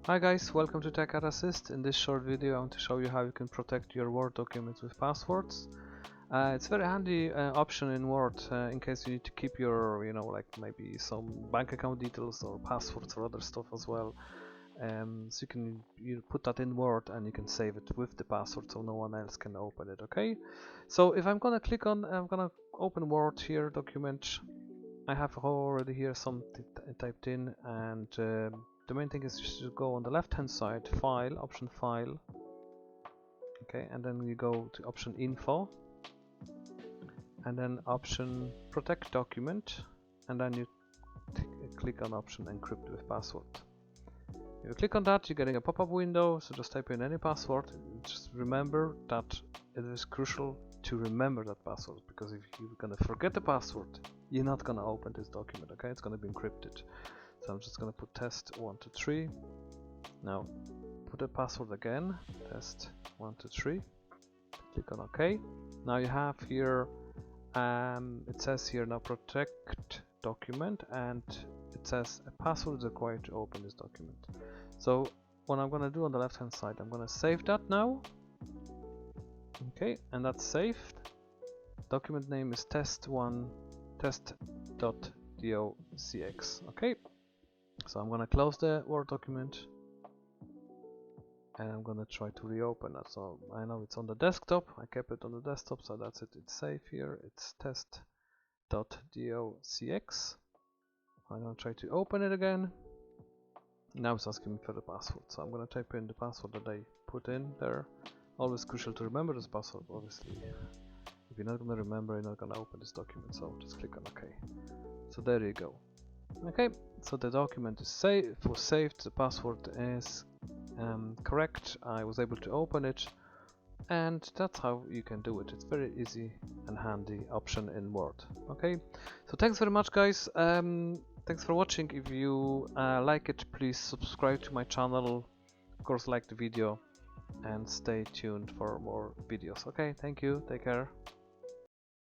Hi guys, welcome to TechCatAssist. In this short video I want to show you how you can protect your Word documents with passwords. It's a very handy option in Word in case you need to keep your, like maybe some bank account details or passwords or other stuff as well. So you put that in Word and you can save it with the password so no one else can open it, okay? So if I'm gonna I'm gonna open Word here, document. I have already here something typed in, and the main thing is just to go on the left hand side, file, option file, okay, and then you go to option info, and then option protect document, and then you click on option encrypt with password. If you click on that, you're getting a pop-up window, so just type in any password. Just remember that it is crucial to remember that password, because if you're gonna forget the password, you're not gonna open this document, okay? It's gonna be encrypted. So I'm just gonna put test123. Now put the password again, test123. Click on OK. Now you have here, it says here now protect document, and it says a password is required to open this document. So what I'm gonna do on the left hand side, I'm gonna save that now. Okay, and that's saved. Document name is test.docx. Okay, so I'm gonna close the Word document and I'm gonna try to reopen it. So I know it's on the desktop, I kept it on the desktop, so that's it, it's safe here. It's test.docx. I'm gonna try to open it again. Now it's asking me for the password, so I'm gonna type in the password that I put in there. Always crucial to remember this password, obviously. If you're not gonna remember, you're not gonna open this document, so just click on OK. So there you go. Okay, so the document is saved, the password is correct, I was able to open it, and that's how you can do it. It's very easy and handy option in Word. Okay, so thanks very much guys, thanks for watching. If you like it, please subscribe to my channel, of course like the video, and stay tuned for more videos. Okay, thank you, take care.